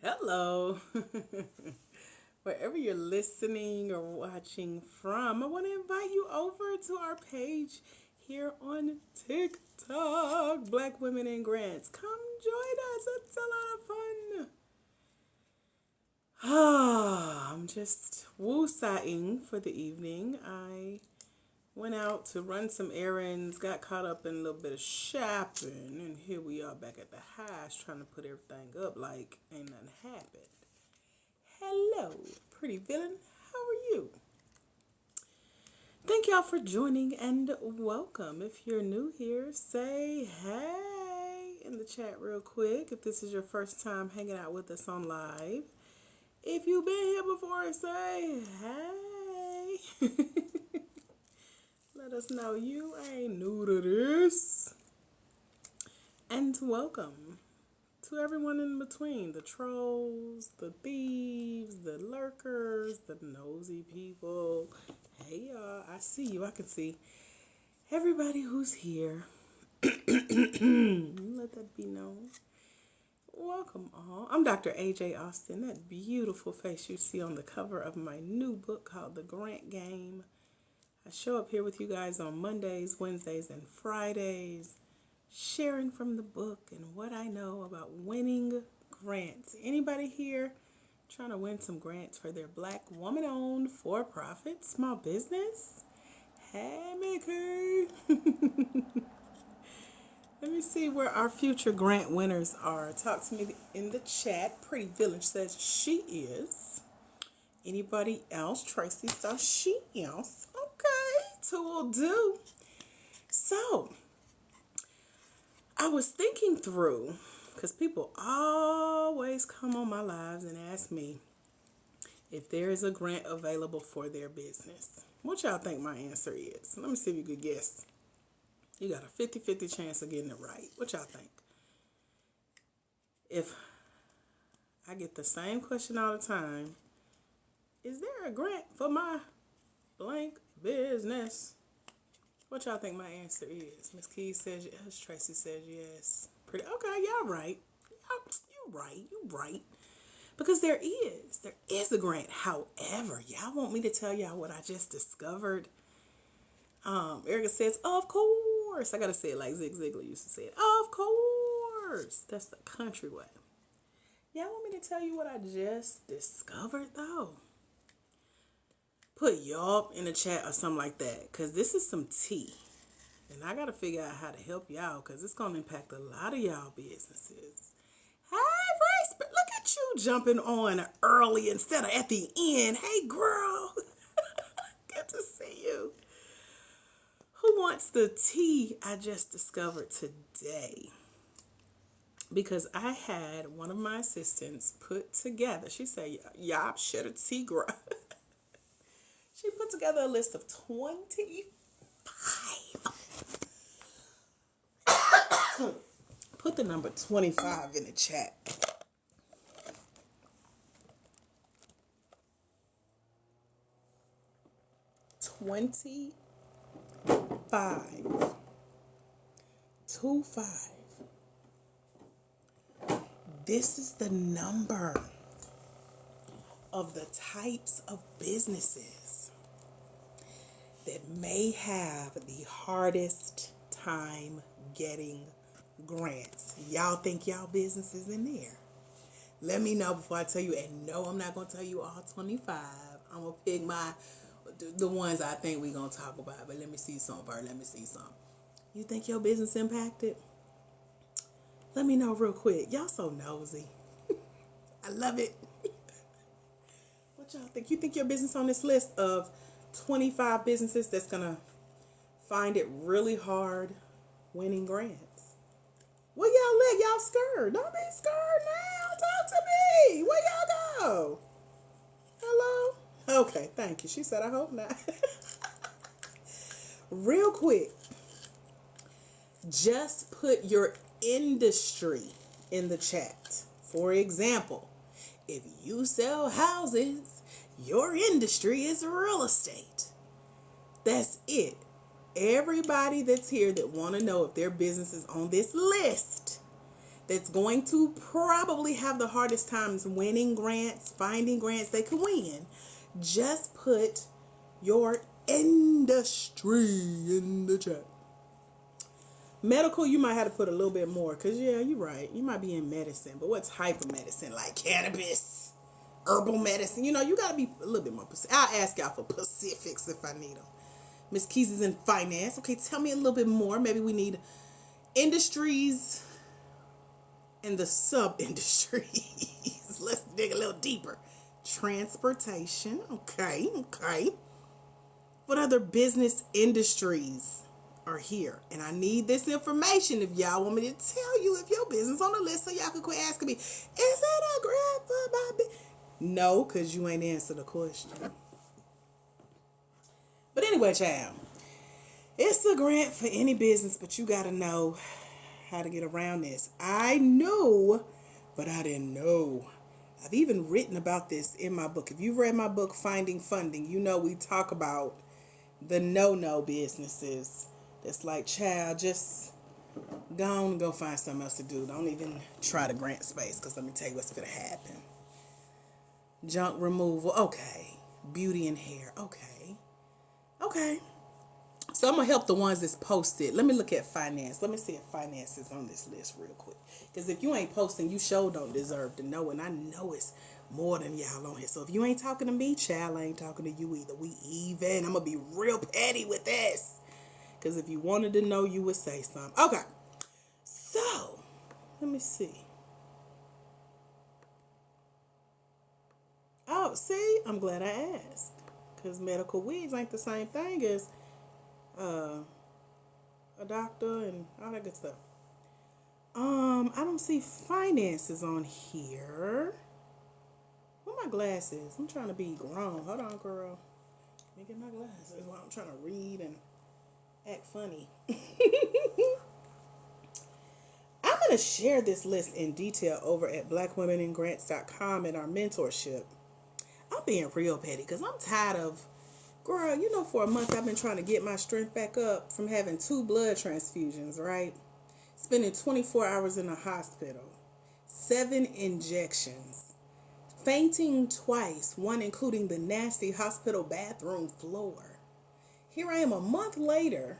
Hello. Wherever you're listening or watching from, I want to invite you over to our page here on TikTok, Black Women in Grants. Come join us. It's a lot of fun. I'm just woo-saing for the evening. I went out to run some errands, got caught up in a little bit of shopping, and here we are back at the house trying to put everything up like ain't nothing happened. Hello, pretty villain. How are you? Thank y'all for joining and welcome. If you're new here, say hey in the chat real quick. If this is your first time hanging out with us on live, if you've been here before, say hey. Let us know you ain't new to this. And welcome to everyone in between, the trolls, the thieves, the lurkers, the nosy people. Hey y'all, I see you. I can see everybody who's here. Let that be known. Welcome all. I'm Dr. AJ Austin, that beautiful face you see on the cover of my new book called The Grant Game. I show up here with you guys on Mondays, Wednesdays, and Fridays, sharing from the book and what I know about winning grants. Anybody here trying to win some grants for their Black woman-owned for-profit small business? Hey, Mickey. Let me see where our future grant winners are. Talk to me in the chat. Pretty Village says she is. Anybody else? Tracy says she is. Okay, two will do. So, I was thinking through, because people always come on my lives and ask me if there is a grant available for their business. What y'all think my answer is? Let me see if you could guess. You got a 50-50 chance of getting it right. What y'all think? If I get the same question all the time, is there a grant for my blank business? What y'all think my answer is? Miss Keys says yes. Tracy says yes. Pretty okay. Y'all right. You right. You right. Because there is a grant. However, y'all want me to tell y'all what I just discovered? Erica says, of course. I gotta say it like Zig Ziglar used to say it. Of course. That's the country way. Y'all want me to tell you what I just discovered though? Put y'all in the chat or something like that, because this is some tea. And I got to figure out how to help y'all, because it's going to impact a lot of y'all businesses. Hey, Grace, but look at you jumping on early instead of at the end. Hey, girl. Good to see you. Who wants the tea I just discovered today? Because I had one of my assistants put together. She said, y'all should have tea, girl. She put together a list of 25. Put the number 25 in the chat. 25. 25. This is the number of the types of businesses that may have the hardest time getting grants. Y'all think y'all business is in there? Let me know before I tell you. And no, I'm not going to tell you all 25. I'm going to pick the ones I think we're going to talk about. But let me see some first. Let me see some. You think your business impacted? Let me know real quick. Y'all so nosy. I love it. What y'all think? You think your business on this list of 25 businesses that's going to find it really hard winning grants? Well, y'all let y'all scared. Don't be scared now. Talk to me. Where y'all go? Hello? Okay, thank you. She said, I hope not. Real quick, just put your industry in the chat. For example, if you sell houses, your industry is real estate. That's it. Everybody that's here that want to know if their business is on this list that's going to probably have the hardest times winning grants, finding grants they could win, just put your industry in the chat. Medical, you might have to put a little bit more, because, yeah, you're right. You might be in medicine, but what type of medicine? Like cannabis, herbal medicine. You know, you got to be a little bit more specific. I'll ask y'all for specifics if I need them. Miss Keys is in finance. Okay, tell me a little bit more. Maybe we need industries and the sub-industries. Let's dig a little deeper. Transportation. Okay. What other business industries are here? And I need this information if y'all want me to tell you if your business on the list, so y'all can quit asking me, is it a grant for my business? No, because you ain't answered the question. But anyway, child, it's a grant for any business, but you got to know how to get around this. I knew, but I didn't know. I've even written about this in my book. If you've read my book, Finding Funding, you know we talk about the no businesses. That's like, child, just go on and go find something else to do. Don't even try to grant space, because let me tell you what's going to happen. Junk removal, okay. Beauty and hair, okay. So I'm going to help the ones that's posted. Let me look at finance. Let me see if finance is on this list real quick. Because if you ain't posting, you sure don't deserve to know. And I know it's more than y'all on here. So if you ain't talking to me, child, I ain't talking to you either. We even. I'm going to be real petty with this. Because if you wanted to know, you would say something. Okay. So, let me see. Oh, see? I'm glad I asked. Because medical wigs ain't the same thing as a doctor and all that good stuff. I don't see finances on here. Where my glasses? I'm trying to be grown. Hold on, girl. Let me get my glasses while I'm trying to read and act funny. I'm going to share this list in detail over at blackwomeningrants.com in our mentorship. I'm being real petty because I'm tired of, girl, you know, for a month I've been trying to get my strength back up from having 2 blood transfusions, right? Spending 24 hours in a hospital, 7 injections, fainting twice, one including the nasty hospital bathroom floor. Here I am a month later,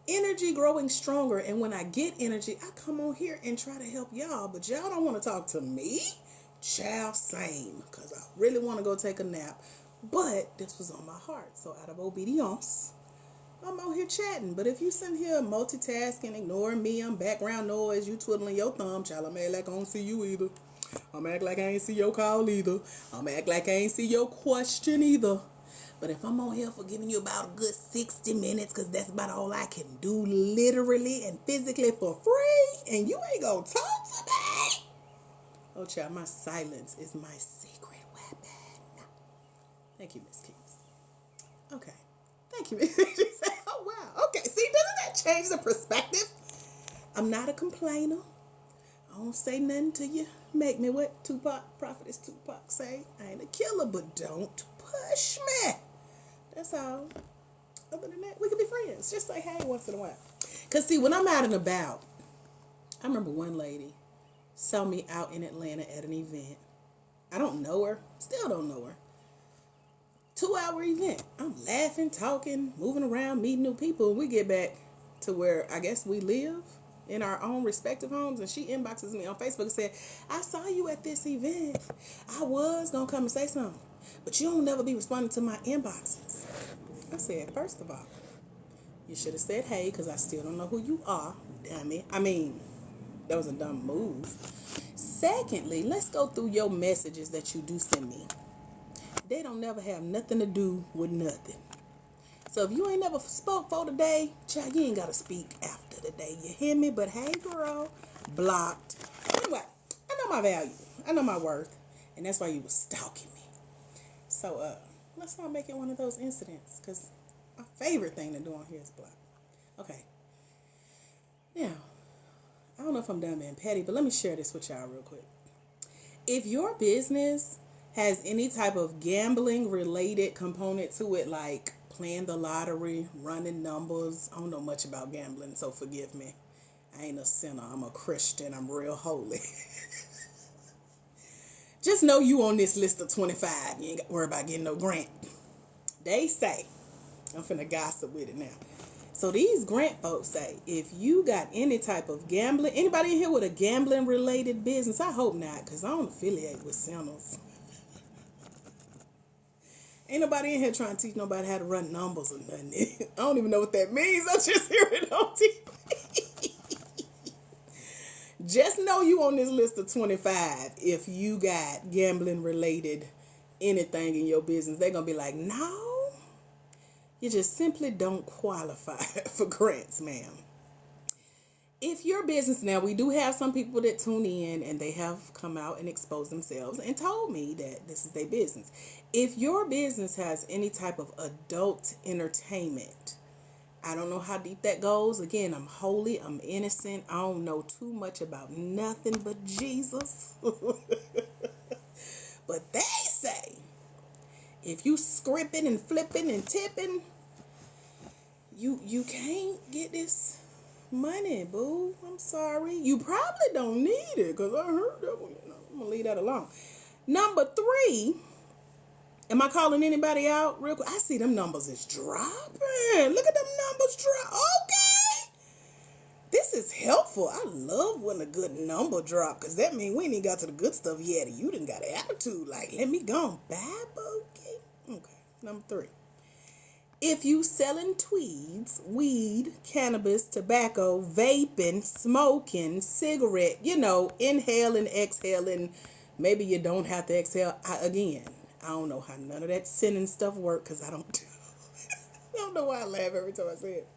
energy growing stronger, and when I get energy, I come on here and try to help y'all, but y'all don't want to talk to me? Child, same, because I really want to go take a nap, but this was on my heart, so out of obedience, I'm out here chatting. But if you sitting here multitasking, ignoring me, I'm background noise, you twiddling your thumb, child, I'm act like I don't see you either. I'm act like I ain't see your call either. I'm act like I ain't see your question either. But if I'm on here for giving you about a good 60 minutes, because that's about all I can do literally and physically for free, and you ain't gonna talk to me. Oh, child, my silence is my secret weapon. Thank you, Miss Keys. Okay. Thank you, Miss Keys. Oh, wow. Okay, see, doesn't that change the perspective? I'm not a complainer. I don't say nothing to you. Make me what Prophetess Tupac say. I ain't a killer, but don't push me. That's all. Other than that, we can be friends. Just say hey once in a while. Because, see, when I'm out and about, I remember one lady saw me out in Atlanta at an event. I don't know her. Still don't know her. 2-hour event. I'm laughing, talking, moving around, meeting new people. And we get back to where I guess we live in our own respective homes. And she inboxes me on Facebook and said, I saw you at this event. I was going to come and say something, but you don't never be responding to my inboxes. I said, first of all, you should have said hey, because I still don't know who you are. Damn it. I mean, that was a dumb move. Secondly, let's go through your messages that you do send me. They don't never have nothing to do with nothing. So if you ain't never spoke for today, child, you ain't got to speak after the day. You hear me? But hey, girl, blocked. Anyway, I know my value. I know my worth. And that's why you was stalking me. So, let's not make it one of those incidents, because my favorite thing to do on here is block. Okay. Now, I don't know if I'm done being petty, but let me share this with y'all real quick. If your business has any type of gambling related component to it, like playing the lottery, running numbers, I don't know much about gambling, so forgive me. I ain't a sinner. I'm a Christian. I'm real holy. Just know you on this list of 25. You ain't got to worry about getting no grant. They say, I'm finna gossip with it now. So these grant folks say, if you got any type of gambling, anybody in here with a gambling related business? I hope not, because I don't affiliate with sinners. Ain't nobody in here trying to teach nobody how to run numbers or nothing. I don't even know what that means. I just hear it on TV. Just know you on this list of 25 if you got gambling related anything in your business. They're going to be like, no. You just simply don't qualify for grants, ma'am. If your business, now we do have some people that tune in and they have come out and exposed themselves and told me that this is their business. If your business has any type of adult entertainment, I don't know how deep that goes. Again, I'm holy, I'm innocent. I don't know too much about nothing but Jesus. But they say, if you scripting and flipping and tipping, you can't get this money, boo. I'm sorry. You probably don't need it, because I heard that one. I'm going to leave that alone. Number 3, am I calling anybody out real quick? I see them numbers is dropping. Look at them numbers drop. Okay. This is helpful. I love when a good number drop, because that means we ain't even got to the good stuff yet. And you done got an attitude like, let me go on bad, okay. Number 3. If you selling tweeds, weed, cannabis, tobacco, vaping, smoking, cigarette, inhaling, exhaling, maybe you don't have to exhale. I don't know how none of that sinning stuff work, because I don't do. I don't know why I laugh every time I say it.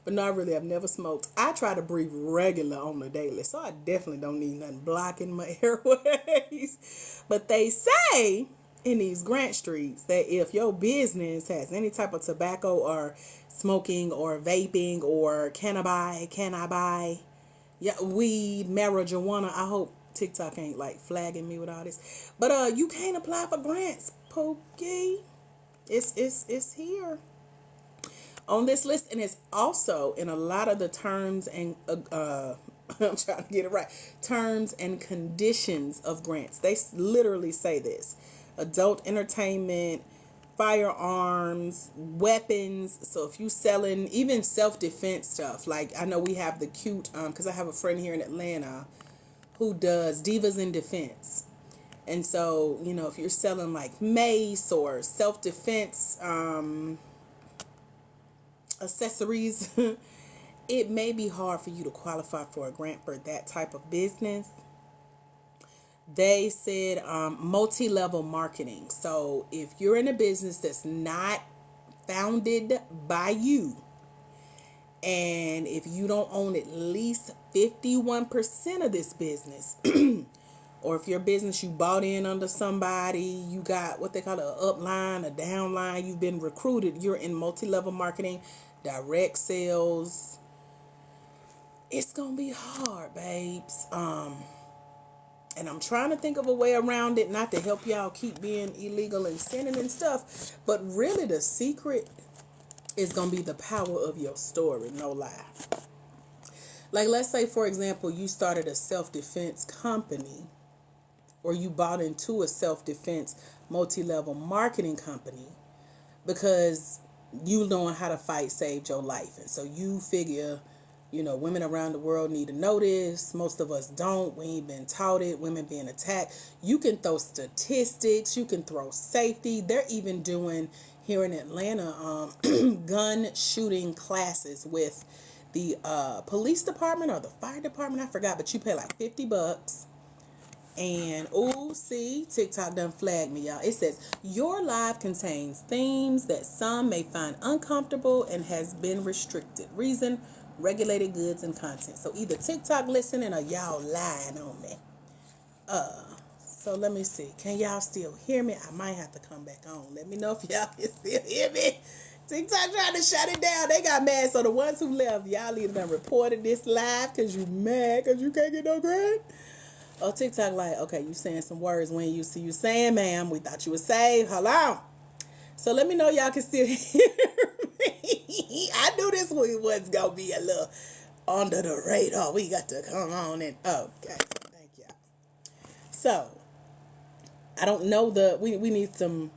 But no, I've never smoked. I try to breathe regular on the daily, so I definitely don't need nothing blocking my airways. But they say in these grant streets that if your business has any type of tobacco or smoking or vaping or can I buy weed, marijuana, I hope TikTok ain't like flagging me with all this, but you can't apply for grants, Pokey. It's here on this list, and it's also in a lot of the terms and I'm trying to get it right, terms and conditions of grants. They literally say this: adult entertainment, firearms, weapons. So if you selling even self-defense stuff, like I know we have the cute, because I have a friend here in Atlanta who does Divas in Defense. And so, if you're selling like mace or self-defense accessories, it may be hard for you to qualify for a grant for that type of business. They said multi-level marketing. So if you're in a business that's not founded by you, and if you don't own at least 51% of this business, or if your business you bought in under somebody, you got what they call an upline, a downline, you've been recruited, you're in multi-level marketing, direct sales, it's gonna be hard, babes. And I'm trying to think of a way around it, not to help y'all keep being illegal and sinning and stuff, but really the secret is going to be the power of your story, no lie. Like, let's say, for example, you started a self-defense company, or you bought into a self-defense multi-level marketing company because you knowing how to fight saved your life. And so you figure, women around the world need to know this. Most of us don't. We ain't been taught it. Women being attacked. You can throw statistics. You can throw safety. They're even doing here in Atlanta gun shooting classes with the police department or the fire department. I forgot, but you pay like $50. And see, TikTok done flagged me, y'all. It says your live contains themes that some may find uncomfortable and has been restricted. Reason: regulated goods and content. So either TikTok listening or y'all lying on me. So let me see. Can y'all still hear me? I might have to come back on. Let me know if y'all can still hear me. TikTok trying to shut it down. They got mad. So the ones who left, y'all either done reported this live because you mad because you can't get no grant. Or TikTok like, okay, you saying some words we ain't used to you saying, ma'am. We thought you was saved. Hello. So let me know y'all can still hear me. I knew this was going to be a little under the radar. We got to come on and okay. Thank you. So I don't know we need some.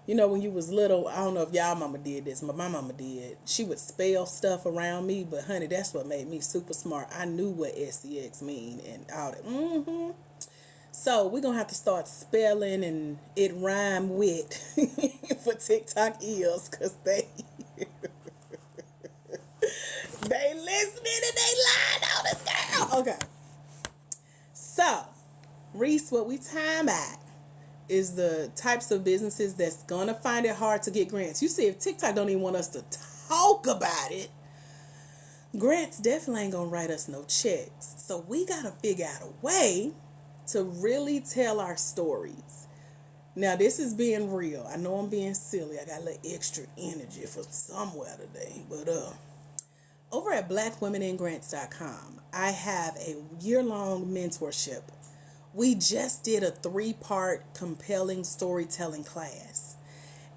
You know, when you was little, I don't know if y'all mama did this, but my mama did. She would spell stuff around me, but honey, that's what made me super smart. I knew what SEX mean and all that. So we're gonna have to start spelling and it rhyme with for TikTok ears, cause they they listening and they lying on this girl. Okay. So, Reese, what we time at is the types of businesses that's gonna find it hard to get grants. You see, if TikTok don't even want us to talk about it, grants definitely ain't gonna write us no checks. So we gotta figure out a way to really tell our stories. Now this is being real. I know I'm being silly. I got a little extra energy for somewhere today, but over at blackwomeningrants.com, I have a year-long mentorship. We just did a 3-part compelling storytelling class.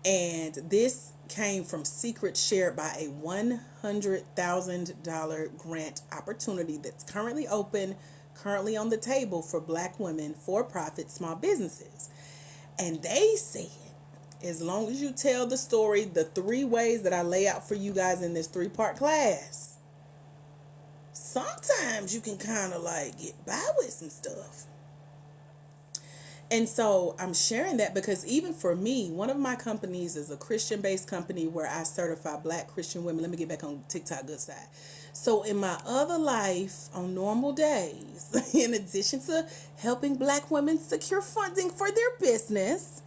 And this came from secrets shared by a $100,000 grant opportunity that's currently open, currently on the table for Black women for-profit small businesses. And they said, as long as you tell the story, the 3 ways that I lay out for you guys in this 3-part class, sometimes you can kind of like get by with some stuff. And so I'm sharing that because even for me, one of my companies is a Christian-based company where I certify Black Christian women. Let me get back on TikTok good side. So in my other life, on normal days, in addition to helping Black women secure funding for their business,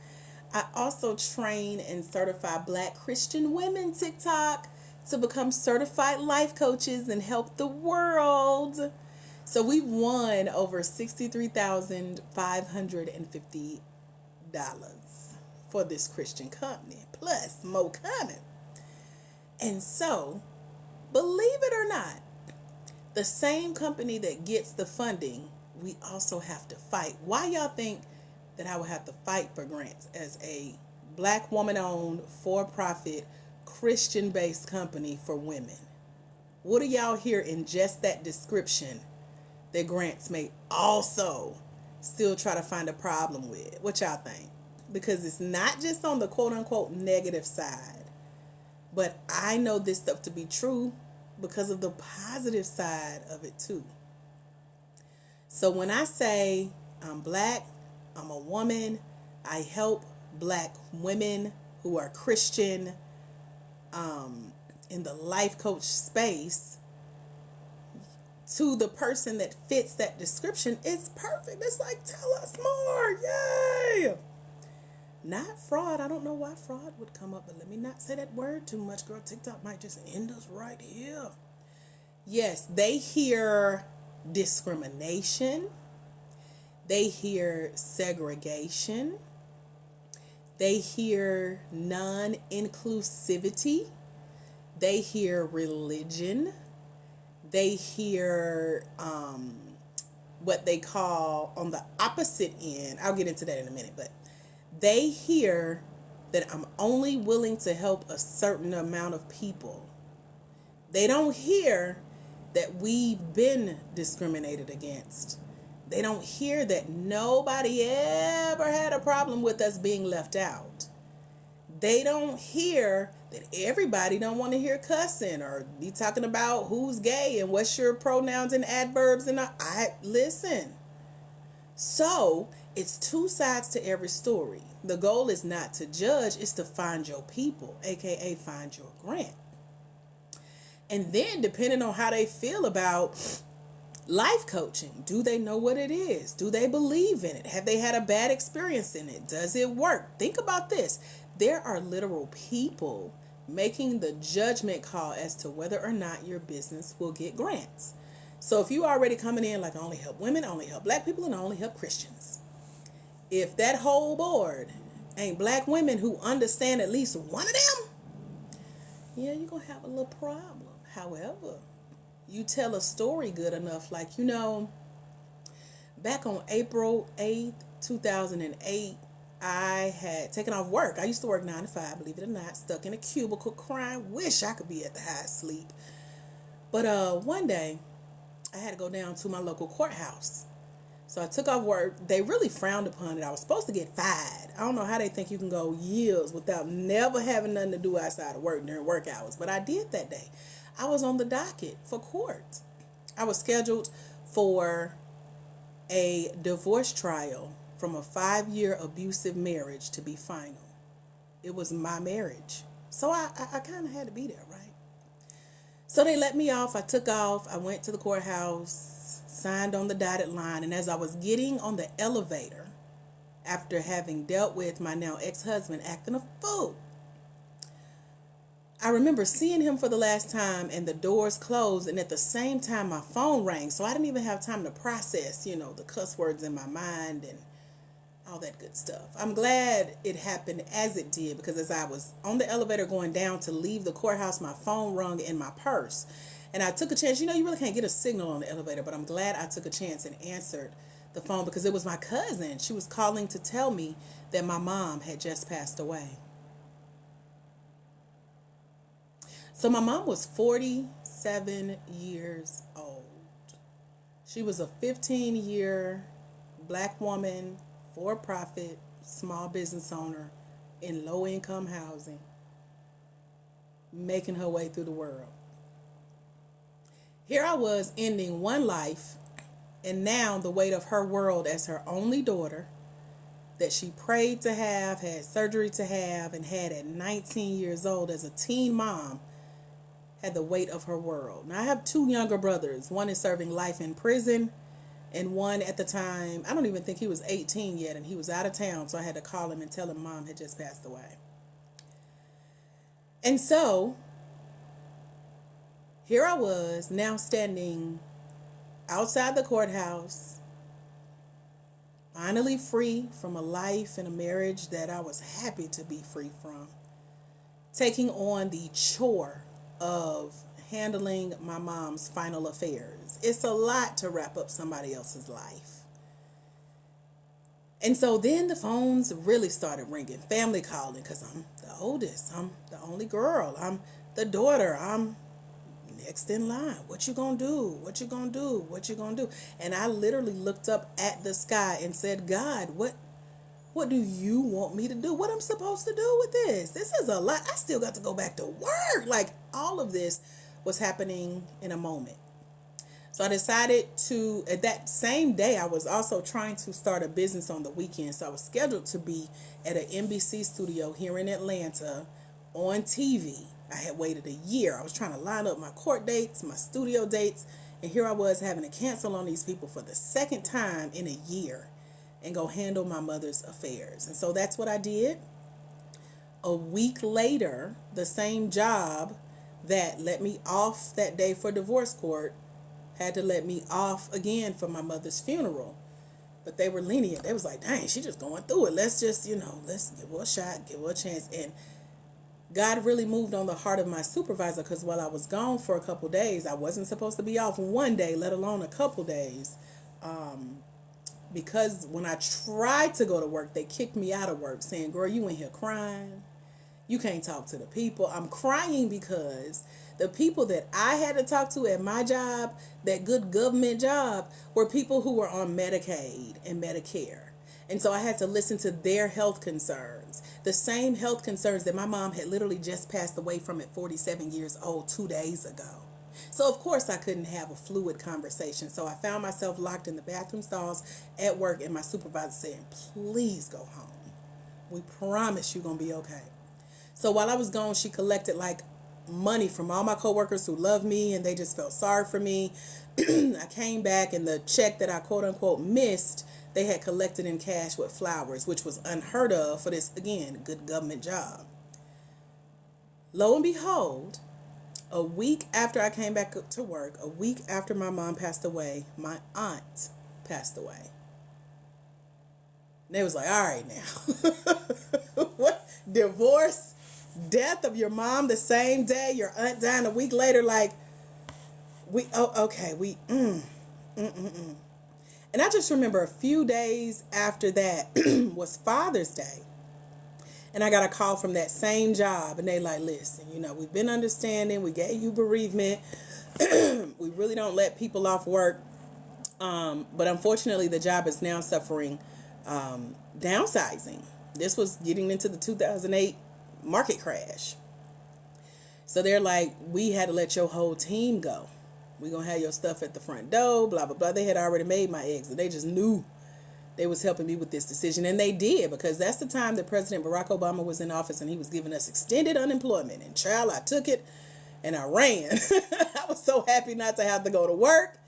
I also train and certify Black Christian women TikTok to become certified life coaches and help the world. So we've won over $63,550 for this Christian company, plus more coming. And so, believe it or not, the same company that gets the funding, we also have to fight. Why y'all think that I would have to fight for grants as a Black woman-owned, for-profit, Christian-based company for women? What do y'all hear in just that description that grants may also still try to find a problem with? What y'all think? Because it's not just on the quote-unquote negative side, but I know this stuff to be true because of the positive side of it too. So when I say I'm Black, I'm a woman, I help Black women who are Christian in the life coach space, to the person that fits that description, it's perfect. It's like, tell us more. Yay! Not fraud. I don't know why fraud would come up, but let me not say that word too much, girl. TikTok might just end us right here. Yes, they hear discrimination. They hear segregation. They hear non-inclusivity. They hear religion. They hear what they call on the opposite end. I'll get into that in a minute, but they hear that I'm only willing to help a certain amount of people. They don't hear that we've been discriminated against. They don't hear that nobody ever had a problem with us being left out. They don't hear that everybody don't want to hear cussing or be talking about who's gay and what's your pronouns and adverbs and listen. So it's 2 sides to every story. The goal is not to judge, it's to find your people, aka find your grant. And then depending on how they feel about life coaching, do they know what it is? Do they believe in it? Have they had a bad experience in it? Does it work? Think about this. There are literal people making the judgment call as to whether or not your business will get grants. So if you already coming in like I only help women, I only help Black people, and I only help Christians. If that whole board ain't Black women who understand at least one of them, yeah, you're going to have a little problem. However, you tell a story good enough, like, back on April 8th, 2008, I had taken off work. I used to work 9 to 5, believe it or not, stuck in a cubicle crying, wish I could be at the house sleep. But one day, I had to go down to my local courthouse. So I took off work. They really frowned upon it. I was supposed to get fired. I don't know how they think you can go years without never having nothing to do outside of work during work hours. But I did that day. I was on the docket for court. I was scheduled for a divorce trial from a 5-year abusive marriage to be final. It was my marriage. So I kind of had to be there, right? So they let me off. I took off. I went to the courthouse, signed on the dotted line. And as I was getting on the elevator, after having dealt with my now ex-husband acting a fool, I remember seeing him for the last time and the doors closed. And at the same time, my phone rang. So I didn't even have time to process, the cuss words in my mind and all that good stuff. I'm glad it happened as it did, because as I was on the elevator going down to leave the courthouse, my phone rung in my purse. And I took a chance. You really can't get a signal on the elevator, but I'm glad I took a chance and answered the phone, because it was my cousin. She was calling to tell me that my mom had just passed away. So my mom was 47 years old. She was a 15-year black woman, for-profit, small business owner in low-income housing, making her way through the world. Here I was ending one life, and now the weight of her world as her only daughter that she prayed to have, had surgery to have, and had at 19 years old as a teen mom, had the weight of her world. Now I have 2 younger brothers. One is serving life in prison, and one at the time, I don't even think he was 18 yet, and he was out of town, so I had to call him and tell him mom had just passed away. And so, here I was, now standing outside the courthouse, finally free from a life and a marriage that I was happy to be free from, taking on the chore of handling my mom's final affairs. It's a lot to wrap up somebody else's life. And so then the phones really started ringing, family calling, because I'm the oldest, I'm the only girl, I'm the daughter, I'm next in line. What you gonna do? What you gonna do? What you gonna do? And I literally looked up at the sky and said, God, what do you want me to do? What I'm supposed to do with this? This is a lot. I still got to go back to work. Like, all of this was happening in a moment. So I decided to, at that same day, I was also trying to start a business on the weekend. So I was scheduled to be at an NBC studio here in Atlanta on TV. I had waited a year. I was trying to line up my court dates, my studio dates, and here I was having to cancel on these people for the second time in a year and go handle my mother's affairs. And so that's what I did. A week later, the same job that let me off that day for divorce court had to let me off again for my mother's funeral. But they were lenient. They was like, dang, she just going through it. Let's just, let's give her a shot, give her a chance. And God really moved on the heart of my supervisor, because while I was gone for a couple days, I wasn't supposed to be off one day, let alone a couple days. Because when I tried to go to work, they kicked me out of work saying, girl, you in here crying. You can't talk to the people. I'm crying because the people that I had to talk to at my job, that good government job, were people who were on Medicaid and Medicare. And so I had to listen to their health concerns, the same health concerns that my mom had literally just passed away from at 47 years old 2 days ago. So, of course, I couldn't have a fluid conversation. So I found myself locked in the bathroom stalls at work, and my supervisor saying, please go home. We promise you're going to be okay. So while I was gone, she collected money from all my coworkers who loved me, and they just felt sorry for me. I came back, and the check that I quote unquote missed, they had collected in cash with flowers, which was unheard of for this, again, good government job. Lo and behold, a week after I came back to work, a week after my mom passed away, my aunt passed away. And they was like, all right now. What? Divorce? Death of your mom the same day, your aunt dying a week later, And I just remember a few days after that was Father's Day. And I got a call from that same job, and they like, listen, we've been understanding. We gave you bereavement. We really don't let people off work. But unfortunately, the job is now suffering downsizing. This was getting into the 2008 market crash. So they're like, we had to let your whole team go. We're going to have your stuff at the front door, blah, blah, blah. They had already made my exit. They just knew they was helping me with this decision. And they did, because that's the time that President Barack Obama was in office and he was giving us extended unemployment. And child, I took it and I ran. I was so happy not to have to go to work.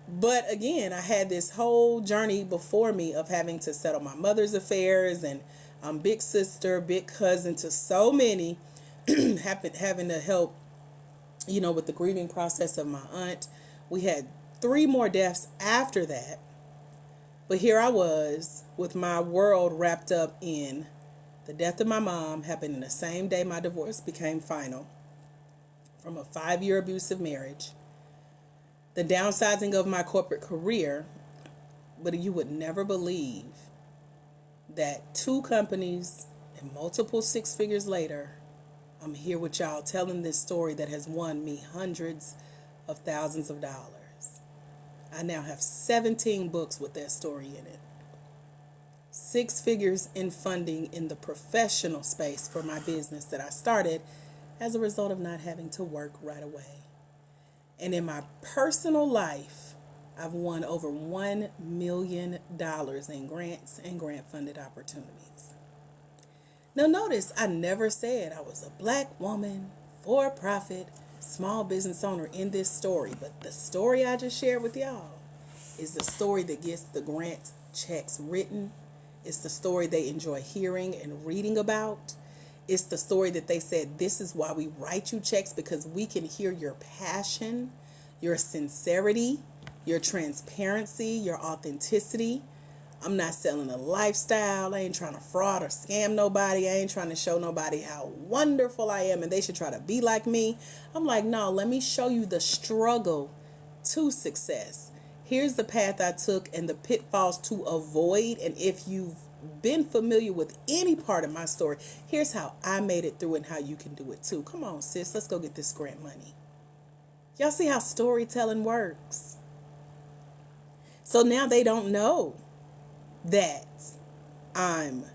But again, I had this whole journey before me of having to settle my mother's affairs, and I'm big sister, big cousin to so many, having to help, with the grieving process of my aunt. We had 3 more deaths after that. But here I was with my world wrapped up in the death of my mom, happening the same day my divorce became final from a 5-year abusive marriage. The downsizing of my corporate career, but you would never believe that 2 companies and multiple 6 figures later, I'm here with y'all telling this story that has won me hundreds of thousands of dollars. I now have 17 books with that story in it. 6 figures in funding in the professional space for my business that I started as a result of not having to work right away. And in my personal life, I've won over $1 million in grants and grant-funded opportunities. Now notice, I never said I was a black woman, for-profit, small business owner in this story. But the story I just shared with y'all is the story that gets the grant checks written. It's the story they enjoy hearing and reading about. It's the story that they said, this is why we write you checks, because we can hear your passion, your sincerity, your transparency, your authenticity. I'm not selling a lifestyle. I ain't trying to fraud or scam nobody. I ain't trying to show nobody how wonderful I am and they should try to be like me. I'm like, no, let me show you the struggle to success. Here's the path I took and the pitfalls to avoid. And if you've been familiar with any part of my story, here's how I made it through and how you can do it too. Come on, sis, let's go get this grant money. Y'all see how storytelling works? So now they don't know that I'm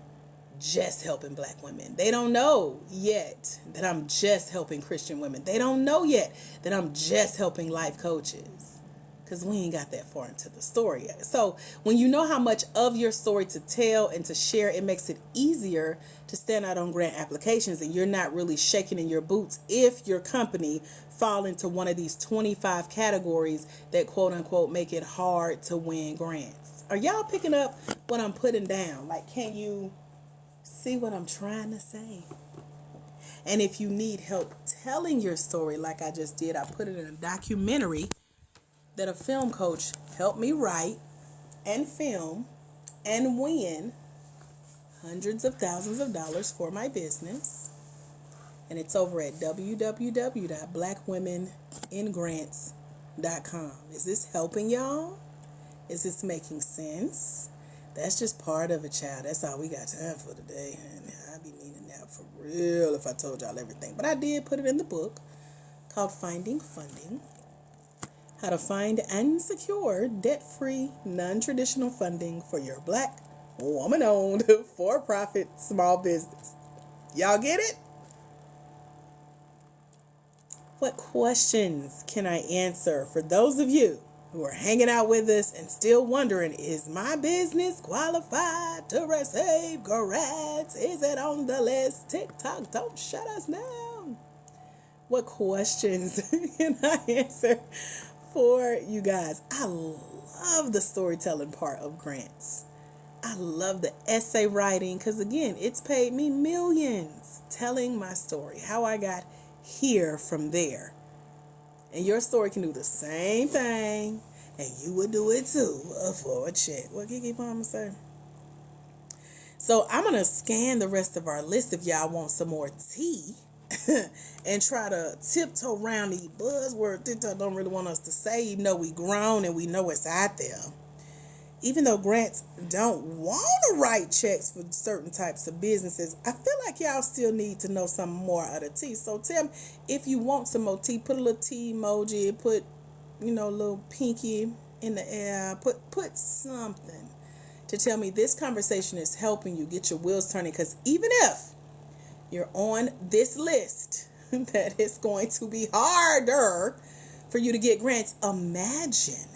just helping black women. They don't know yet that I'm just helping Christian women. They don't know yet that I'm just helping life coaches. Because we ain't got that far into the story yet. So when you know how much of your story to tell and to share, it makes it easier to stand out on grant applications, and you're not really shaking in your boots if your company fall into one of these 25 categories that quote unquote make it hard to win grants. Are y'all picking up what I'm putting down? Like, can you see what I'm trying to say? And if you need help telling your story like I just did, I put it in a documentary that a film coach helped me write and film and win hundreds of thousands of dollars for my business. And it's over at www.blackwomeningrants.com. Is this helping y'all? Is this making sense? That's just part of it, child. That's all we got time for today. And I'd be needing that for real if I told y'all everything. But I did put it in the book called Finding Funding. How to find and secure debt-free, non-traditional funding for your black, woman-owned, for-profit small business. Y'all get it? What questions can I answer for those of you who are hanging out with us and still wondering, is my business qualified to receive grants? Is it on the list? TikTok, don't shut us down. What questions can I answer for you guys? I love the storytelling part of grants. I love the essay writing because, again, it's paid me millions telling my story, how I got here from there. And your story can do the same thing, and you would do it too for a check. What Kiki Mama say? So I'm going to scan the rest of our list if y'all want some more tea and try to tiptoe around these buzzwords TikTok don't really want us to say, even though we grown and we know it's out there. even though grants don't want to write checks for certain types of businesses, I feel like y'all still need to know some more of the tea. So tell me, if you want some more tea, put a little tea emoji, put, a little pinky in the air, put something to tell me this conversation is helping you get your wheels turning. Because even if you're on this list that it's going to be harder for you to get grants, imagine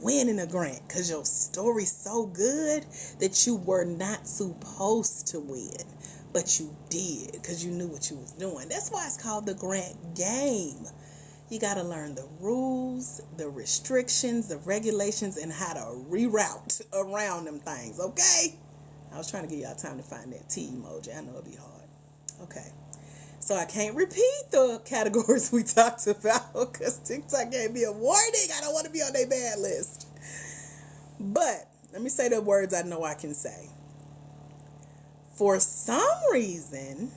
winning a grant because your story's so good that you were not supposed to win, but you did because you knew what you was doing. That's why it's called the grant game. You got to learn the rules, the restrictions, the regulations, and how to reroute around them things, okay? I was trying to give y'all time to find that T emoji. I know it'll be hard. Okay. So I can't repeat the categories we talked about because TikTok gave me a warning. I don't want to be on their bad list. But let me say the words I know I can say. For some reason,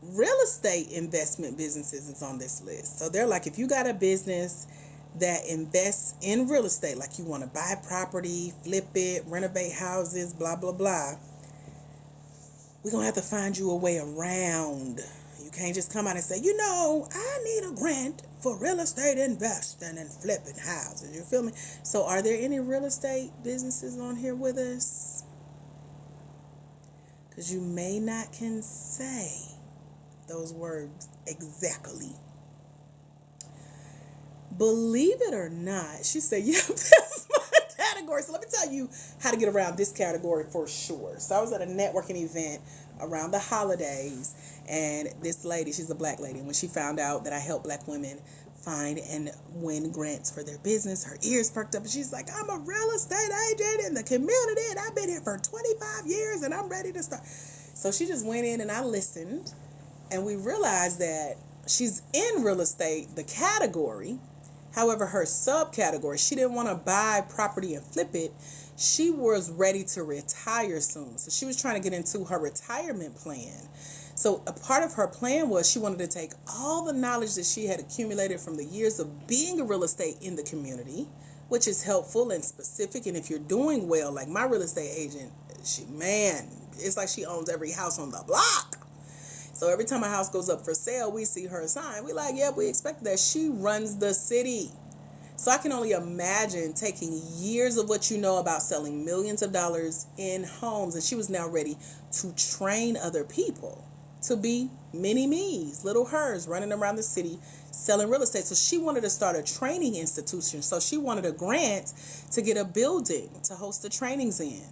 real estate investment businesses is on this list. So they're like, if you got a business that invests in real estate, like you want to buy property, flip it, renovate houses, blah, blah, blah, we're going to have to find you a way around. You can't just come out and say, I need a grant for real estate investing and flipping houses. You feel me? So are there any real estate businesses on here with us? Because you may not can say those words exactly. Believe it or not, she said, yeah, that's my category. So let me tell you how to get around this category for sure. So I was at a networking event around the holidays, and this lady, she's a black lady, and when she found out that I help black women find and win grants for their business, her ears perked up, and she's like, I'm a real estate agent in the community, and I've been here for 25 years, and I'm ready to start. So she just went in, and I listened, and we realized that she's in real estate, the category. However, her subcategory, she didn't want to buy property and flip it. She was ready to retire soon. So she was trying to get into her retirement plan. So a part of her plan was she wanted to take all the knowledge that she had accumulated from the years of being a real estate in the community, which is helpful and specific. And if you're doing well, like my real estate agent, it's like she owns every house on the block. So every time a house goes up for sale, we see her sign. We like, we expect that. She runs the city. So I can only imagine taking years of what you know about selling millions of dollars in homes. And she was now ready to train other people to be mini me's, little hers, running around the city selling real estate. So she wanted to start a training institution. So she wanted a grant to get a building to host the trainings in,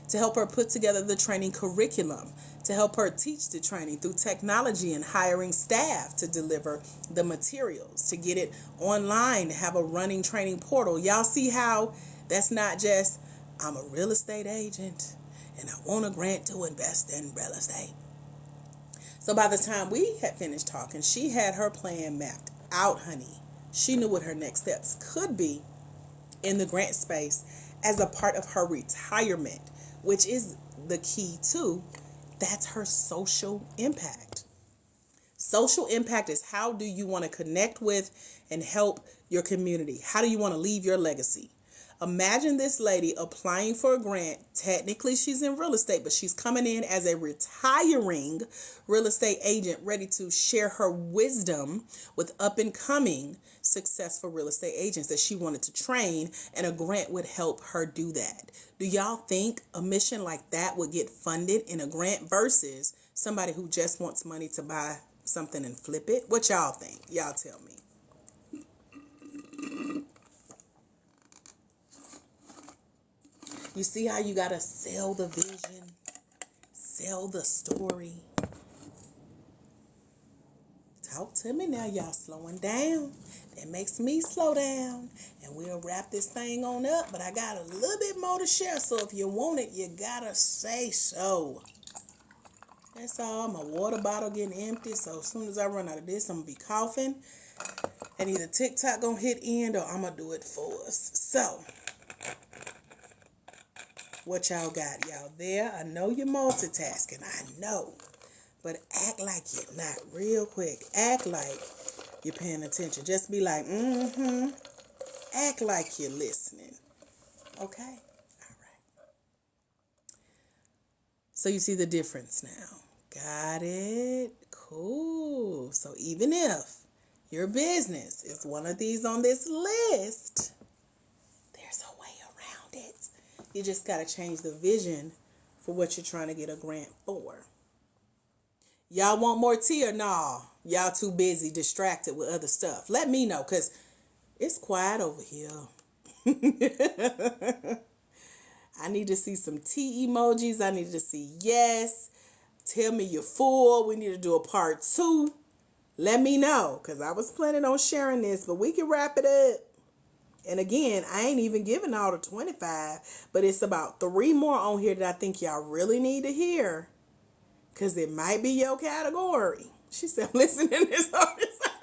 to help her put together the training curriculum, to help her teach the training through technology and hiring staff to deliver the materials, to get it online, to have a running training portal. Y'all see how that's not just, I'm a real estate agent and I want a grant to invest in real estate. So by the time we had finished talking, she had her plan mapped out, honey. She knew what her next steps could be in the grant space as a part of her retirement, which is the key too. That's her social impact. Social impact is how do you want to connect with and help your community? How do you want to leave your legacy? Imagine this lady applying for a grant. Technically, she's in real estate, but she's coming in as a retiring real estate agent ready to share her wisdom with up and coming successful real estate agents that she wanted to train, and a grant would help her do that. Do y'all think a mission like that would get funded in a grant versus somebody who just wants money to buy something and flip it? What y'all think? Y'all tell me. You see how you gotta sell the vision, sell the story. Talk to me now, y'all slowing down. That makes me slow down. And we'll wrap this thing on up, but I got a little bit more to share. So if you want it, you gotta say so. That's all. My water bottle getting empty. So as soon as I run out of this, I'm gonna be coughing. And either TikTok gonna hit end or I'm gonna do it for us. So what y'all got? Y'all there? I know you're multitasking. I know. But act like you're not, real quick. Act like you're paying attention. Just be like, Act like you're listening. Okay. All right. So you see the difference now. Got it. Cool. So even if your business is one of these on this list, there's a way around it. You just got to change the vision for what you're trying to get a grant for. Y'all want more tea or nah? Y'all too busy, distracted with other stuff? Let me know, because it's quiet over here. I need to see some tea emojis. I need to see yes. Tell me you're full. We need to do a part 2. Let me know, because I was planning on sharing this, but we can wrap it up. And again, I ain't even giving all the 25, but it's about 3 more on here that I think y'all really need to hear, because it might be your category. She said, I'm listening to this whole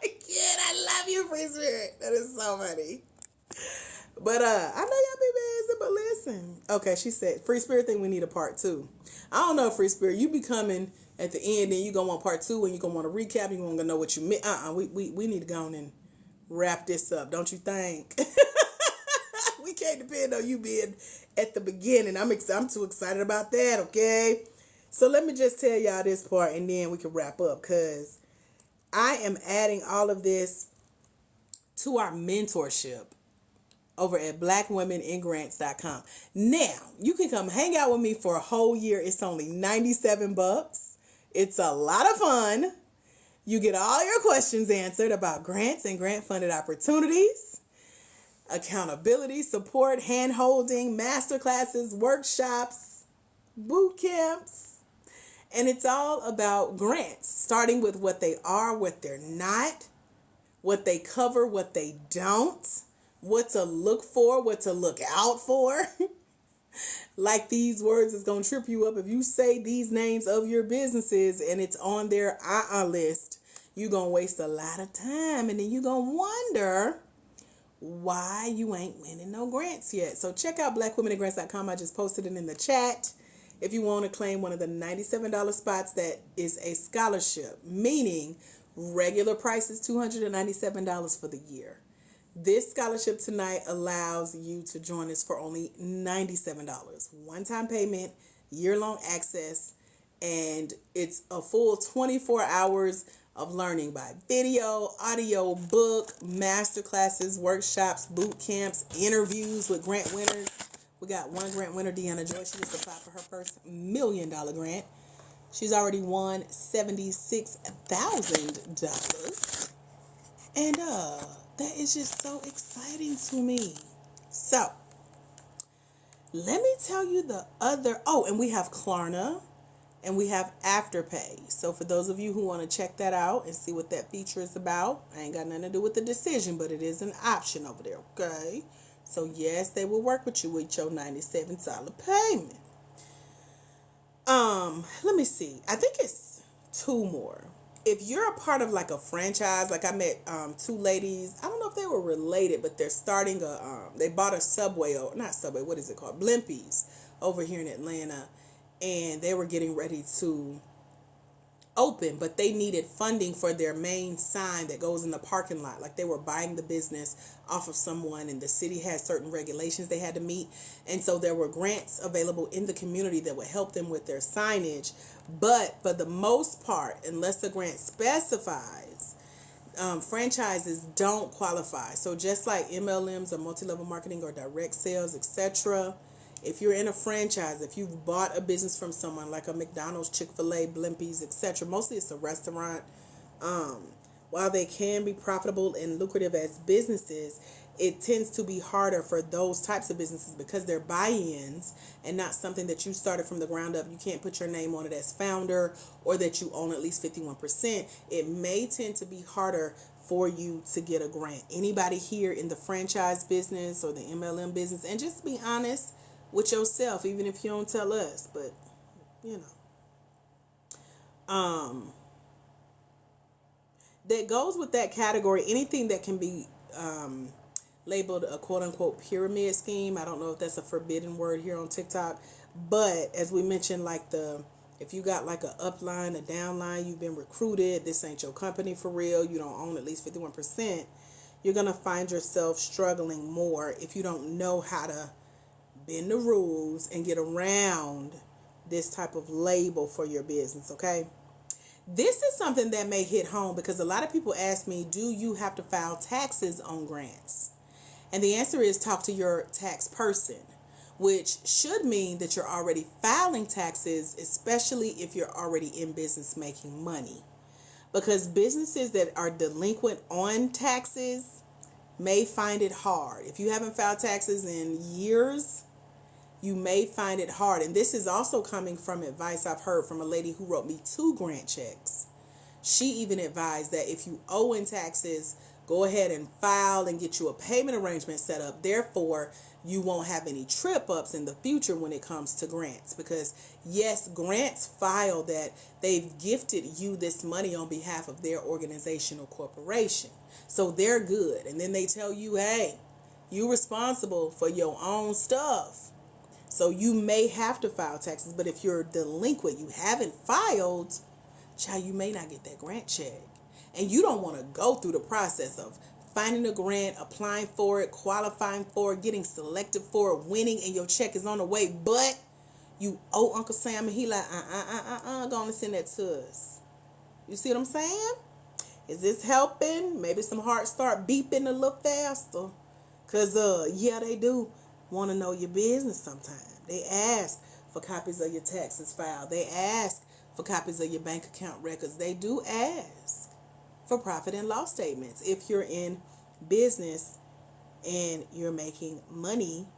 like, kid, I love you, Free Spirit. That is so funny. But I know y'all be busy, but listen. Okay, she said, Free Spirit think we need a part 2. I don't know, Free Spirit. You be coming at the end and you going to want part 2 and you going to want to recap. You going to know what you meant. We need to go on and wrap this up. Don't you think? We can't depend on you being at the beginning. I'm too excited about that, okay? So let me just tell y'all this part and then we can wrap up, because I am adding all of this to our mentorship over at blackwomeningrants.com. Now, you can come hang out with me for a whole year. It's only $97. It's a lot of fun. You get all your questions answered about grants and grant-funded opportunities, accountability, support, hand-holding, masterclasses, workshops, boot camps. And it's all about grants, starting with what they are, what they're not, what they cover, what they don't, what to look for, what to look out for. Like these words is going to trip you up. If you say these names of your businesses and it's on their list, you're going to waste a lot of time. And then you're going to wonder why you ain't winning no grants yet. So check out blackwomeningrants.com. I just posted it in the chat. If you want to claim one of the $97 spots that is a scholarship, meaning regular price is $297 for the year. This scholarship tonight allows you to join us for only $97. One-time payment, year-long access, and it's a full 24 hours of learning by video, audio, book, masterclasses, workshops, boot camps, interviews with grant winners. We got one grant winner, Deanna Joy. She just applied for her first $1 million grant. She's already won $76,000. And that is just so exciting to me. So, let me tell you the other. Oh, and we have Klarna and we have Afterpay. So, for those of you who want to check that out and see what that feature is about, I ain't got nothing to do with the decision, but it is an option over there, okay? So, yes, they will work with you with your $97 payment. Let me see. I think it's 2 more. If you're a part of like a franchise, like I met 2 ladies. I don't know if they were related, but they're starting they bought a Subway, or not Subway, what is it called? Blimpies over here in Atlanta. And they were getting ready to open, but they needed funding for their main sign that goes in the parking lot. Like they were buying the business off of someone, and the city has certain regulations they had to meet, and so there were grants available in the community that would help them with their signage. But for the most part, unless the grant specifies, franchises don't qualify. So just like MLMs or multi-level marketing or direct sales, etc., if you're in a franchise, if you've bought a business from someone like a McDonald's, Chick-fil-A, Blimpies, etc., mostly it's a restaurant, while they can be profitable and lucrative as businesses, it tends to be harder for those types of businesses because they're buy-ins and not something that you started from the ground up. You can't put your name on it as founder, or that you own at least 51%. It may tend to be harder for you to get a grant. Anybody here in the franchise business or the MLM business, and just be honest with yourself, even if you don't tell us, but that goes with that category. Anything that can be labeled a quote-unquote pyramid scheme. I don't know if that's a forbidden word here on TikTok, but as we mentioned, like if you got like a upline, a downline, you've been recruited, this ain't your company for real, you don't own at least 51%, you're going to find yourself struggling more if you don't know how to bend the rules and get around this type of label for your business, okay? This is something that may hit home because a lot of people ask me, do you have to file taxes on grants? And the answer is talk to your tax person, which should mean that you're already filing taxes, especially if you're already in business making money. Because businesses that are delinquent on taxes may find it hard. If you haven't filed taxes in years, you may find it hard. And this is also coming from advice I've heard from a lady who wrote me 2 grant checks. She even advised that if you owe in taxes, go ahead and file and get you a payment arrangement set up. Therefore, you won't have any trip ups in the future when it comes to grants. Because yes, grants file that they've gifted you this money on behalf of their organization or corporation. So they're good. And then they tell you, hey, you're responsible for your own stuff. So you may have to file taxes, but if you're delinquent, you haven't filed, child, you may not get that grant check. And you don't want to go through the process of finding a grant, applying for it, qualifying for it, getting selected for it, winning, and your check is on the way, but you owe Uncle Sam, and he like, gonna send that to us. You see what I'm saying? Is this helping? Maybe some hearts start beeping a little faster. Because, yeah, they do want to know your business sometimes. They ask for copies of your taxes filed. They ask for copies of your bank account records. They do ask for profit and loss statements if you're in business and you're making money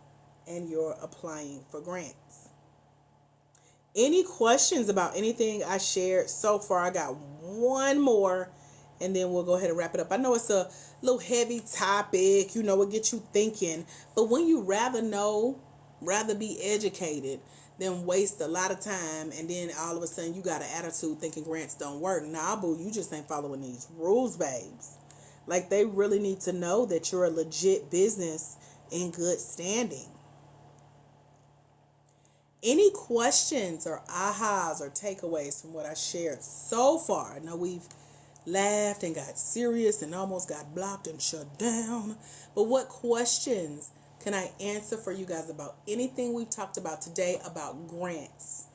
and you're applying for grants. Any questions about anything I shared so far? I got one more and then we'll go ahead and wrap it up. I know it's a little heavy topic, it gets you thinking, but when you rather be educated than waste a lot of time and then all of a sudden you got an attitude thinking grants don't work. Nah, boo, you just ain't following these rules, babes. Like, they really need to know that you're a legit business in good standing. Any questions or ahas or takeaways from what I shared so far? I know we've laughed and got serious and almost got blocked and shut down. But what questions can I answer for you guys about anything we've talked about today about grants?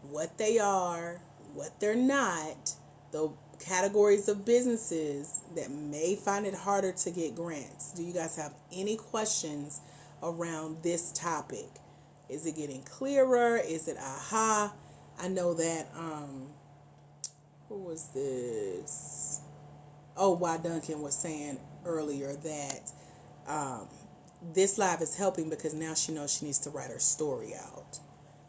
What they are, what they're not, the categories of businesses that may find it harder to get grants. Do you guys have any questions around this topic? Is it getting clearer? Is it aha? I know that, who was this? Oh, Y. Duncan was saying earlier that this live is helping because now she knows she needs to write her story out.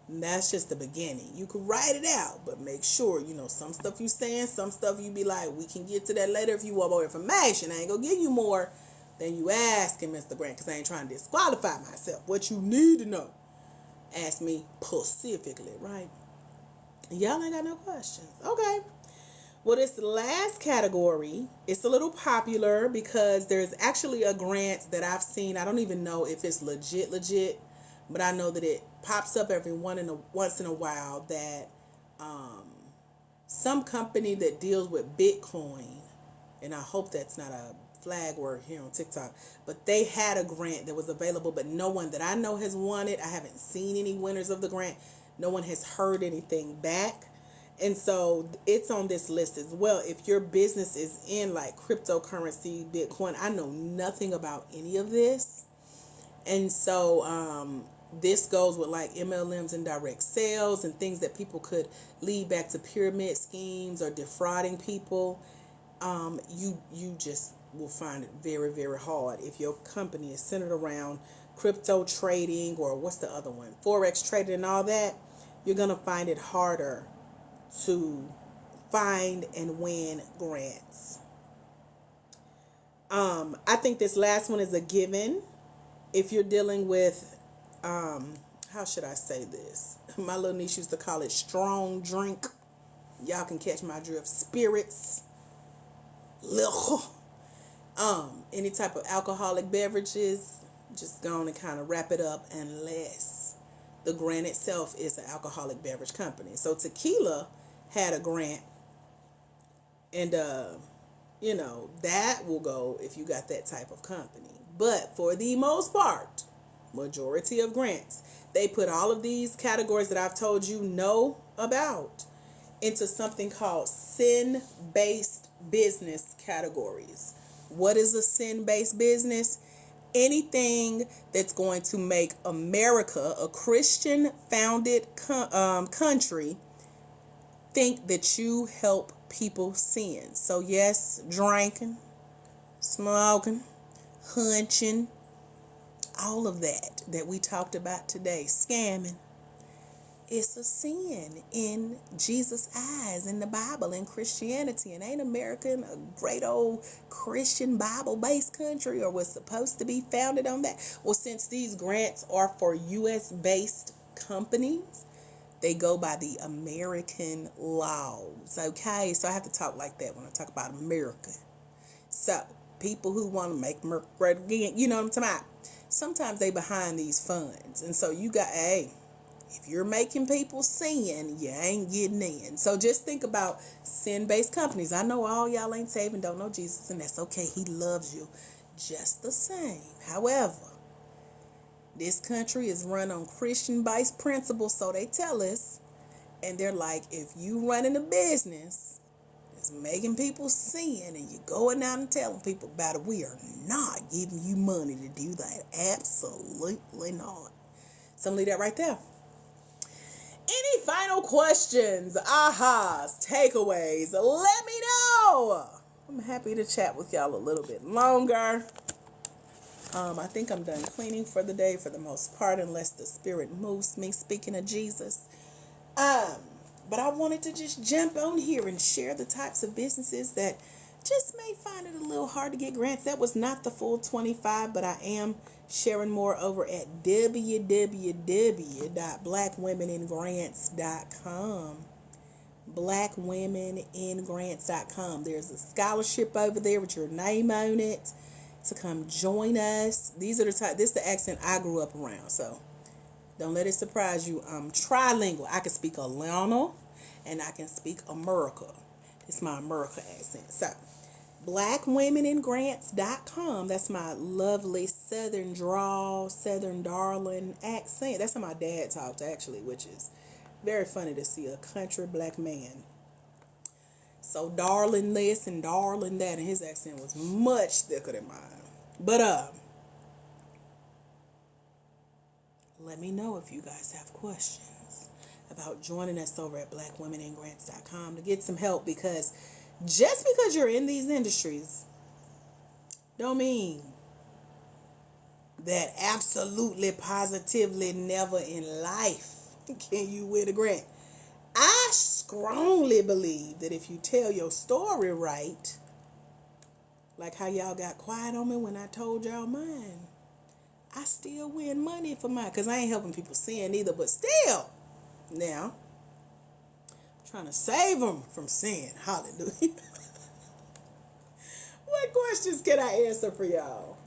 And that's just the beginning. You can write it out, but make sure, some stuff you saying, some stuff you be like, we can get to that later if you want more information. I ain't gonna give you more than you asking, Mr. Grant, because I ain't trying to disqualify myself. What you need to know, ask me specifically, right? Y'all ain't got no questions. Okay. Well, this last category, it's a little popular because there's actually a grant that I've seen. I don't even know if it's legit, but I know that it pops up every once in a while that some company that deals with Bitcoin, and I hope that's not a flag word here on TikTok, but they had a grant that was available, but no one that I know has won it. I haven't seen any winners of the grant. No one has heard anything back. And so it's on this list as well. If your business is in like cryptocurrency, Bitcoin, I know nothing about any of this. And so this goes with like MLMs and direct sales and things that people could lead back to pyramid schemes or defrauding people. You just will find it very, very hard if your company is centered around crypto trading or what's the other one? Forex trading and all that. You're going to find it harder to find and win grants. I think this last one is a given. If you're dealing with, how should I say this? My little niece used to call it strong drink. Y'all can catch my drift. Spirits. Any type of alcoholic beverages, just go on and kind of wrap it up unless the grant itself is an alcoholic beverage company. So tequila had a grant, and that will go if you got that type of company. But for the most part, majority of grants, they put all of these categories that I've told you know about into something called sin-based business categories. What is a sin-based business? Anything that's going to make America, a Christian founded country, think that you help people sin. So yes, drinking, smoking, hunching, all of that we talked about today, scamming, it's a sin in Jesus' eyes, in the Bible, in Christianity. And ain't America a great old Christian Bible-based country, or was supposed to be founded on that? Well, since these grants are for U.S.-based companies, they go by the American laws, okay? So I have to talk like that when I talk about America. So, people who want to make America great again, you know what I'm talking about? Sometimes they behind these funds. And so you got, hey, if you're making people sin, you ain't getting in. So just think about sin-based companies. I know all y'all ain't saved and don't know Jesus, and that's okay. He loves you just the same. However, this country is run on Christian-based principles, so they tell us. And they're like, if you running a business that's making people sin and you're going out and telling people about it, we are not giving you money to do that. Absolutely not. So I'm going to leave that right there. Any final questions, ahas, takeaways? Let me know. I'm happy to chat with y'all a little bit longer. I think I'm done cleaning for the day for the most part, unless the Spirit moves me, speaking of Jesus. But I wanted to just jump on here and share the types of businesses that just may find it a little hard to get grants. That was not the full 25, but I am sharing more over at www.blackwomeningrants.com. blackwomeningrants.com. There's a scholarship over there with your name on it to come join us. These are the type. This is the accent I grew up around, so don't let it surprise you. I'm trilingual. I can speak Atlanta and I can speak America. It's my America accent. So blackwomeningrants.com. That's my lovely southern drawl, southern darling accent. That's how my dad talked, actually, which is very funny to see a country black man so darling this and darling that, and his accent was much thicker than mine. But let me know if you guys have questions about joining us over at blackwomeningrants.com to get some help, because just because you're in these industries don't mean that absolutely positively never in life can you win a grant. I strongly believe that if you tell your story right, like how y'all got quiet on me when I told y'all mine, I still win money for mine, because I ain't helping people sin either, but still, now, I'm trying to save them from sin. Hallelujah. What questions can I answer for y'all?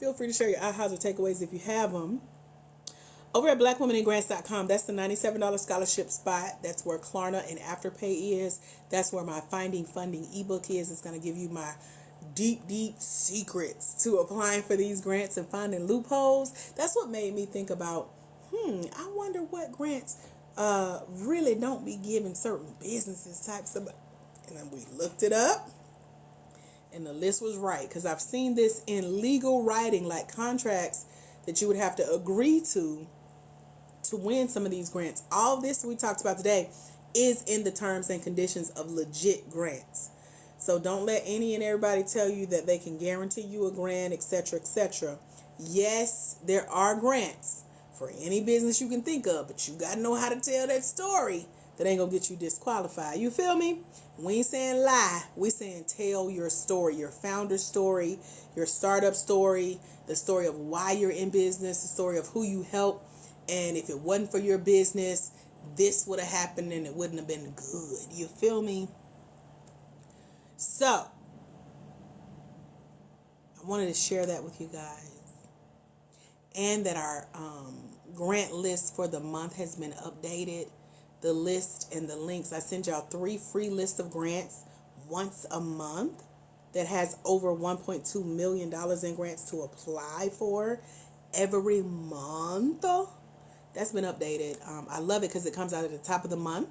Feel free to share your ahas or takeaways if you have them. Over at blackwomeningrants.com, that's the $97 scholarship spot. That's where Klarna and Afterpay is. That's where my Finding Funding ebook is. It's going to give you my deep, deep secrets to applying for these grants and finding loopholes. That's what made me think about, I wonder what grants really don't be giving certain businesses types of... And then we looked it up, and the list was right, because I've seen this in legal writing, like contracts that you would have to agree to win some of these grants. All this we talked about today is in the terms and conditions of legit grants. So don't let any and everybody tell you that they can guarantee you a grant, etc., etc. Yes, there are grants for any business you can think of, but you got to know how to tell that story that ain't going to get you disqualified. You feel me? We ain't saying lie. We saying tell your story, your founder story, your startup story, the story of why you're in business, the story of who you help. And if it wasn't for your business, this would have happened and it wouldn't have been good. You feel me? So, I wanted to share that with you guys. And that our grant list for the month has been updated. The list and the links. I send y'all 3 free lists of grants once a month. that has over $1.2 million in grants to apply for every month. That's been updated. I love it because it comes out at the top of the month.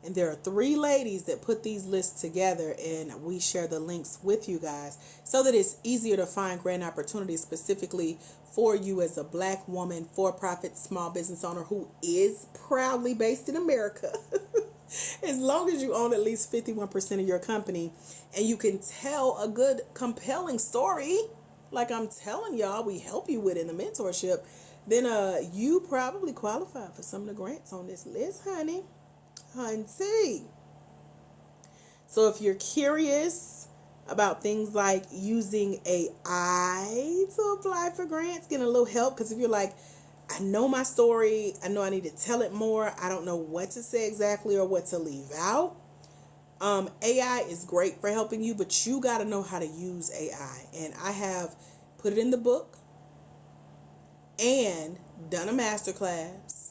And there are 3 ladies that put these lists together, and we share the links with you guys so that it's easier to find grant opportunities specifically for you as a Black woman, for-profit small business owner who is proudly based in America. As long as you own at least 51% of your company and you can tell a good, compelling story, like I'm telling y'all, we help you with in the mentorship, then you probably qualify for some of the grants on this list, honey. Hunty. So if you're curious about things like using AI to apply for grants, getting a little help, because if you're like, I know my story, I know I need to tell it more, I don't know what to say exactly or what to leave out. AI is great for helping you, but you got to know how to use AI. And I have put it in the book and done a masterclass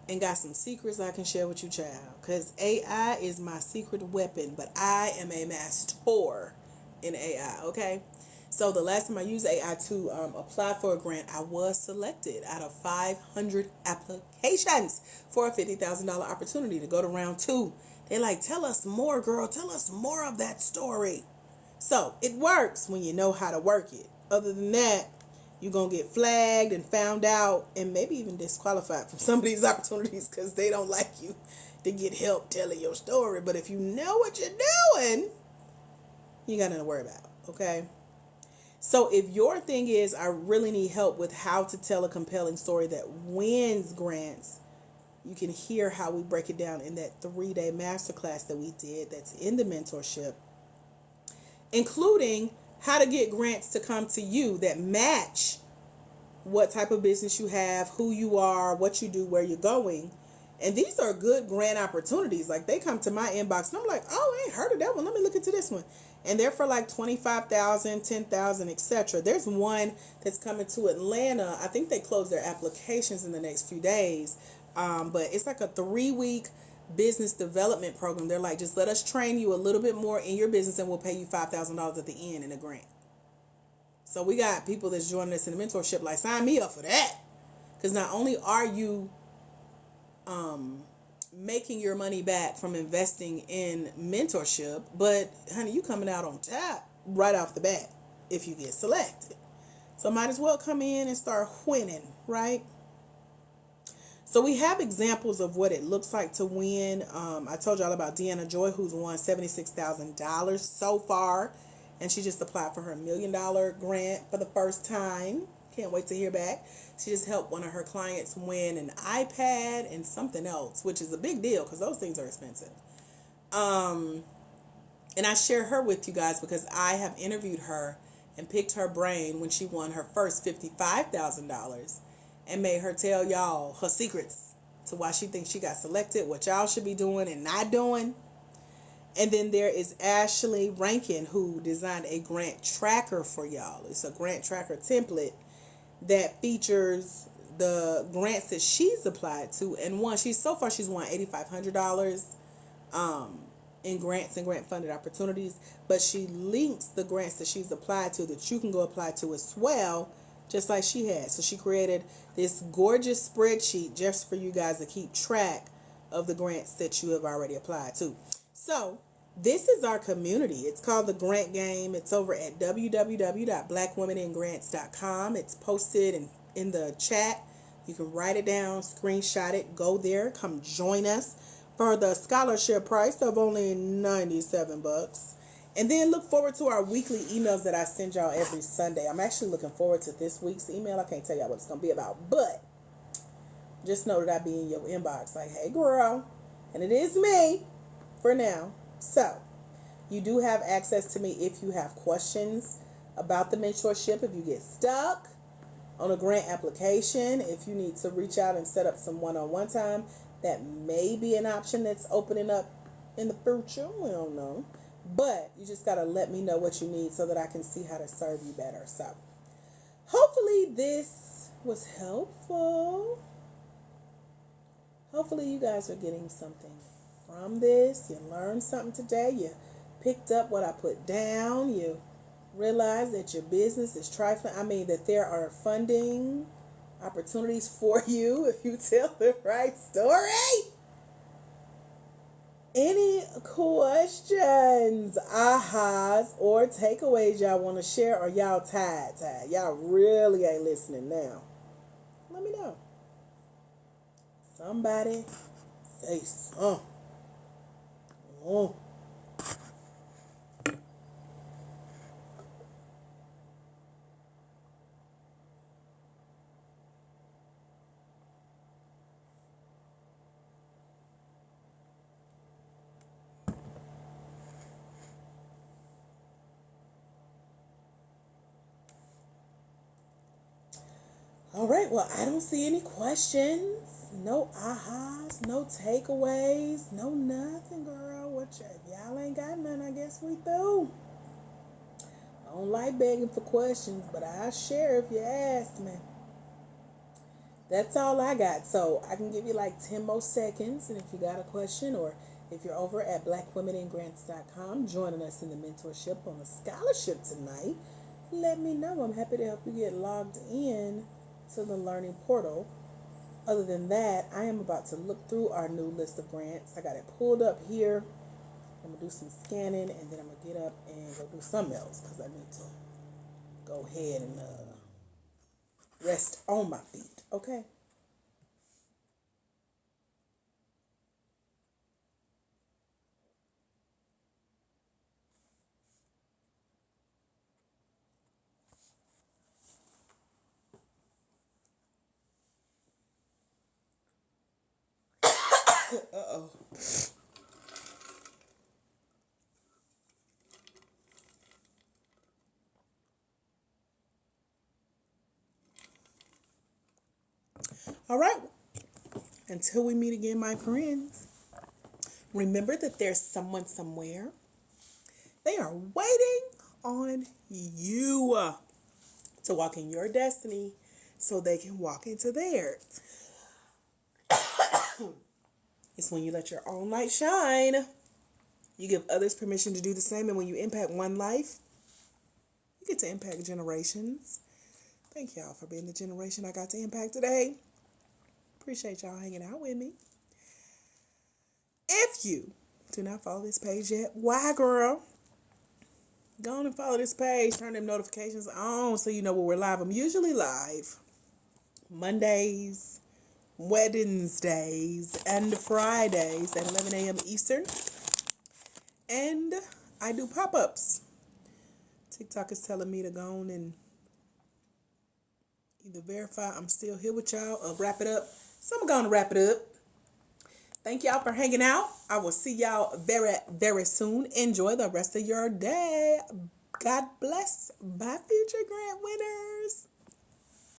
and got some secrets I can share with you, child. Because AI is my secret weapon, but I am a master in AI, okay? So the last time I used AI to apply for a grant, I was selected out of 500 applications for a $50,000 opportunity to go to round 2. They like, tell us more, girl. Tell us more of that story. So it works when you know how to work it. Other than that, you're going to get flagged and found out and maybe even disqualified from some of these opportunities because they don't like you to get help telling your story. But if you know what you're doing, you got nothing to worry about, okay? So if your thing is, I really need help with how to tell a compelling story that wins grants, you can hear how we break it down in that 3-day masterclass that we did that's in the mentorship, including how to get grants to come to you that match what type of business you have, who you are, what you do, where you're going. And these are good grant opportunities. Like, they come to my inbox and I'm like, oh, I ain't heard of that one. Let me look into this one. And they're for like $25,000, $10,000, etc. There's one that's coming to Atlanta. I think they close their applications in the next few days. But it's like a 3-week business development program. They're like, just let us train you a little bit more in your business and we'll pay you $5,000 at the end in a grant. So we got people that's joining us in the mentorship, like, sign me up for that. Because not only are you making your money back from investing in mentorship, but honey, you coming out on top right off the bat if you get selected. So might as well come in and start winning, right? So we have examples of what it looks like to win. I told y'all about Deanna Joy, who's won $76,000 so far. And she just applied for her $1 million grant for the first time. Can't wait to hear back. She just helped one of her clients win an iPad and something else, which is a big deal because those things are expensive. And I share her with you guys because I have interviewed her and picked her brain when she won her first $55,000 and made her tell y'all her secrets to why she thinks she got selected, what y'all should be doing and not doing. And then there is Ashley Rankin, who designed a grant tracker for y'all. It's a grant tracker template that features the grants that she's applied to. And she's won $8,500 in grants and grant funded opportunities. But she links the grants that she's applied to that you can go apply to as well, just like she has. So she created this gorgeous spreadsheet just for you guys to keep track of the grants that you have already applied to. So this is our community. It's called The Grant Game. It's over at www.blackwomeningrants.com. It's posted in the chat. You can write it down, screenshot it, go there, come join us for the scholarship price of only $97. And then look forward to our weekly emails that I send y'all every Sunday. I'm actually looking forward to this week's email. I can't tell y'all what it's going to be about, but just know that I be in your inbox like, hey, girl. And it is me for now. So you do have access to me if you have questions about the mentorship, if you get stuck on a grant application, if you need to reach out and set up some one-on-one time. That may be an option that's opening up in the future. We don't know. But you just got to let me know what you need so that I can see how to serve you better. So hopefully this was helpful. Hopefully you guys are getting something from this. You learned something today. You picked up what I put down. You realize that your business is trifling. I mean, that there are funding opportunities for you if you tell the right story. Any questions, ahas, or takeaways y'all want to share, or y'all tired? Y'all really ain't listening now. Let me know. Somebody say something. Oh. All right, well, I don't see any questions, no ahas, no takeaways, no nothing, girl. If y'all ain't got none, I guess we through. I don't like begging for questions, but I'll share if you ask me. That's all I got. So I can give you like 10 more seconds, and if you got a question, or if you're over at blackwomeningrants.com joining us in the mentorship on a scholarship tonight, let me know. I'm happy to help you get logged in to the learning portal. Other than that, I am about to look through our new list of grants. I got it pulled up here. I'm gonna do some scanning, and then I'm gonna get up and go do something else because I need to go ahead and rest on my feet. Okay. Uh-oh. All right. Until we meet again, my friends, remember that there's someone somewhere. They are waiting on you to walk in your destiny so they can walk into theirs. It's when you let your own light shine. You give others permission to do the same. And when you impact one life, you get to impact generations. Thank y'all for being the generation I got to impact today. Appreciate y'all hanging out with me. If you do not follow this page yet, why, girl? Go on and follow this page. Turn them notifications on so you know when we're live. I'm usually live Mondays, Wednesdays, and Fridays at 11 a.m. Eastern. And I do pop-ups. TikTok is telling me to go on and either verify I'm still here with y'all or wrap it up. So I'm going to wrap it up. Thank y'all for hanging out. I will see y'all very, very soon. Enjoy the rest of your day. God bless. Bye, future grant winners.